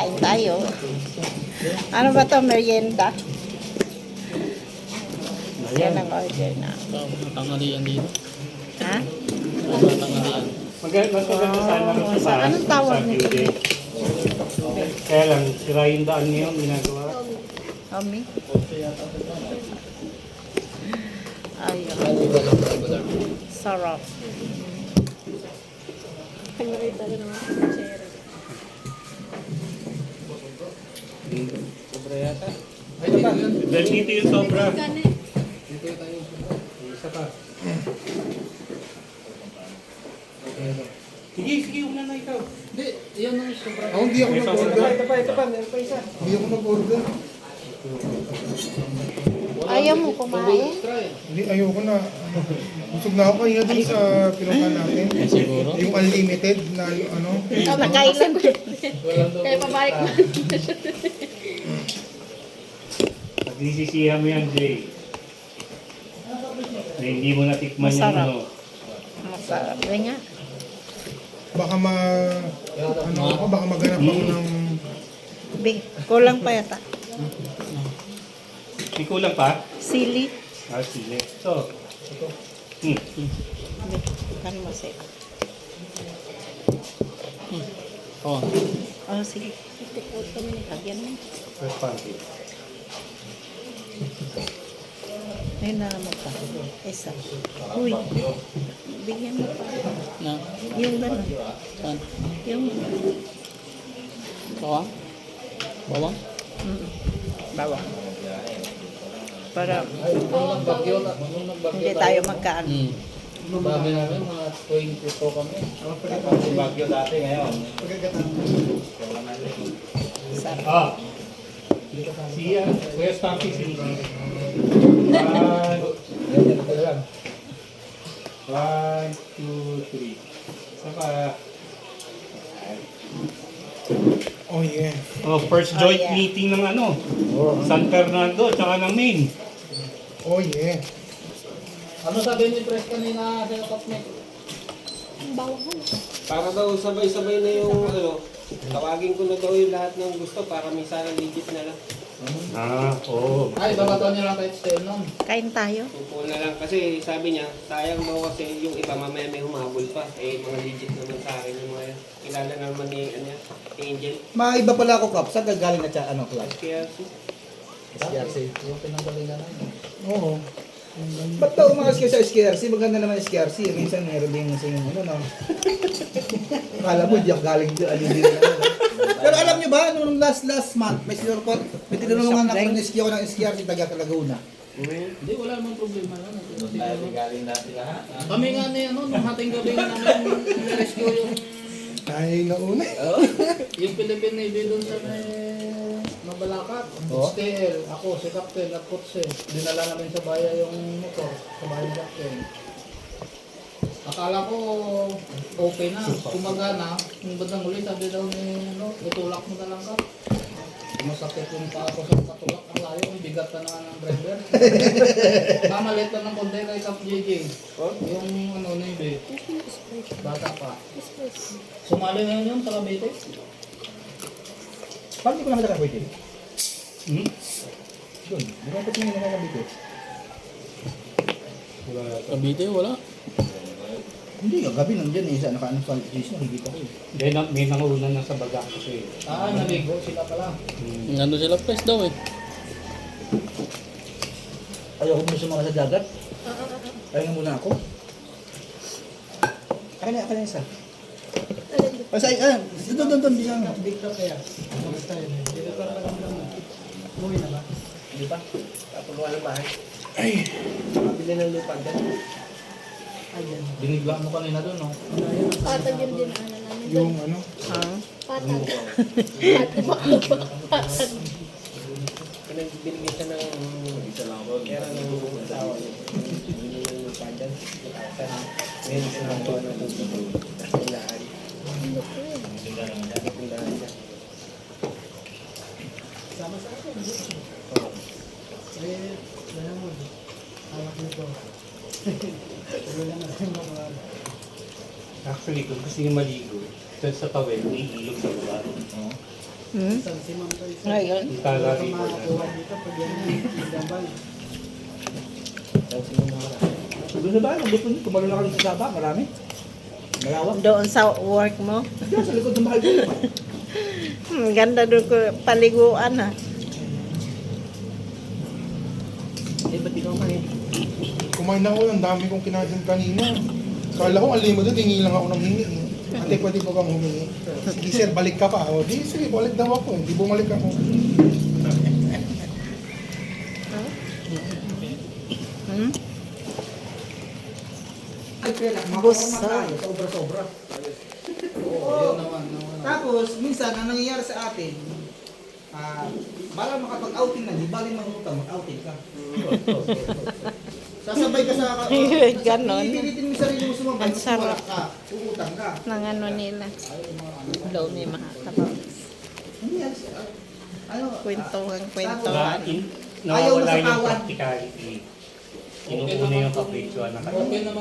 Kain tayo. Ano ba to, merienda? Yan ang order na. Tangalian dito. Ha? Tangalian. Maganda sana rin sa taas. Anong tawag sa nito? building. Kaya lang, sira yung daan niyo, ginagawa. Omi? Ayun. Sarap. Sobra yata. Dahil dito yung sobra. Isa pa. Sige, sige, una na ikaw. Hindi, yan ang sobra. Ako hindi ako May nag-order. ito pa. Meron pa isa. Hindi ako nag-order. Ayaw mo kumain? Hindi, ayoko na. Busog na ako kanina dun sa pinuha natin. Siguro. Yung unlimited na yung ano. Nakailan ko. Kaya pabalik mo. Nagsisisihan mo yan, Jay. Na hindi mo natikman yung Masarap. ano. Masarap. Yan nga. Baka ano ako, baka maganap ako ng Kulang pa yata. May kulang pa? Sili. Ah, sili. So, hmm. Kan mo say. Oh. Oh, sige. Lagyan mo. First party. Ayun na naman pa. Isa. Uy. Bigyan mo pa. Na. Yung gano'n. Saan? Yung... Bawang? Bawang? Bawang. Para Nung nagbagyo, hindi tayo magkaan. Dami namin, mga 20 po kami. Bagyo dati ngayon. Sarap. Ah. Siya, Kuya Stampy, sili. One, two, three. Saka, oh yeah. oh, first joint yeah. meeting ng ano, San Fernando, tsaka ng Maine. Oh yeah. Ano sabi ni Pres kanina sa Topnet? Para daw sabay-sabay na yung ano, tawagin ko na daw yung lahat ng gusto para may sana legit na lang. Ah, oo. Ay, babato niyo lang kahit stay nun. Kain tayo. Tupo na lang kasi sabi niya, sayang daw kasi yung iba mamaya may humabol pa. Eh, mga legit naman sa akin yung mga kilala naman ni Angel. Maiba pala ako, Kap. Saan gagaling na siya, ano, class? Kaya SKRC. Yung pinanggalingan na yun. Oo. Ba't daw umakas kayo sa SKRC? Maganda naman SKRC. Minsan meron din sa yung ano, no? Akala mo, di ako galing doon. Alin din naman. Pero alam nyo ba, nung last month, may sinurkot, may tinulungan ako ng SK ako ng SKRC taga Laguna. Hindi, wala namang problema lang. Galing natin lahat. Kami nga ni, ano, nung hating gabi namin rescue yung Ay, nauna. yung Philippine Navy doon sa may Mabalacat. STL, ako, si Captain at Kotse. Dinala namin sa baya yung motor, sa bayan Captain. Akala ko okay na, kumagana. Yung bandang huli, sabi daw ni, ano, itulak mo na lang ka. Masakit yung pa ako sa patulak ang layo, ang bigat na nga ng driver. Mamalit pa ng konti kay Cap JJ. Yung ano, Navy. Bata pa. Sumali na yun sa Cavite. Paano di ko naman nakakabit eh? Hmm? Doon, nakakabit mo yung nakakabit eh. Cavite, wala. Hindi, gabi nandiyan eh. Sa nakaano sa station, nakikita ko eh. Then, may nangunan na sa baga kasi. Ah, naligo sila pala. Hmm. Nando sila press daw eh. Ayoko mo sumama sa dagat. Kaya muna ako. Akin na isa. Pasay, doon, di lang. Dito kaya. Dito ka pa lang naman. Uwi na ba? di ba? Kapuluan ng bahay. Ay! Mabili ng lupa dyan. Binigla mo kanina doon, no? Patag yung dinaanan namin. Yung ano. Patag. Patag. Binigyan siya ng pera ng asawa niya. Binigyan ng lupa dyan. Ngayon sinagawa na ito. Tindahan. Tindahan niya. Sama sa akin. Kaya mo. Hawak nito. Actually, kung gusto niyo maligo, dyan sa tawid, may ilog sa baba. Hmm? Ngayon? Yung salary ko na. Doon sa bahay, nabot mo niyo. Tumalo na kami sa saba, marami. Malawak. Doon sa work mo? Diyan, sa likod ng bahay ko. Ganda doon ko paliguan ha. Eh, ba't ikaw man eh? Kumain ako, ang dami kong kinain kanina. Kala ko, alim mo doon, hingi lang ako ng hingi. Ate, pwede po bang humingi? Sige sir, balik ka pa. O, di, sige, balik daw ako. Di bumalik ako. Hmm? Ay, pera. Busa. Sobra-sobra. Yun naman. Tapos, minsan, ang nangyayari sa atin, bala makapag-outing na, di bali mangutang, mag-outing ka. Sasabay ka sa... Ganon. Pipilitin mo yung sarili mo sumabay, Ang kung sarap. wala ka, uutang ka. Nang ano nila. Daw may mga kapaw. Ano yan? Ano? Kwentuhan, Na, kwentuhan. nawawala Ayaw mo sa yung kawan. practicality. Inuuna yung kapritsyo na Okay naman.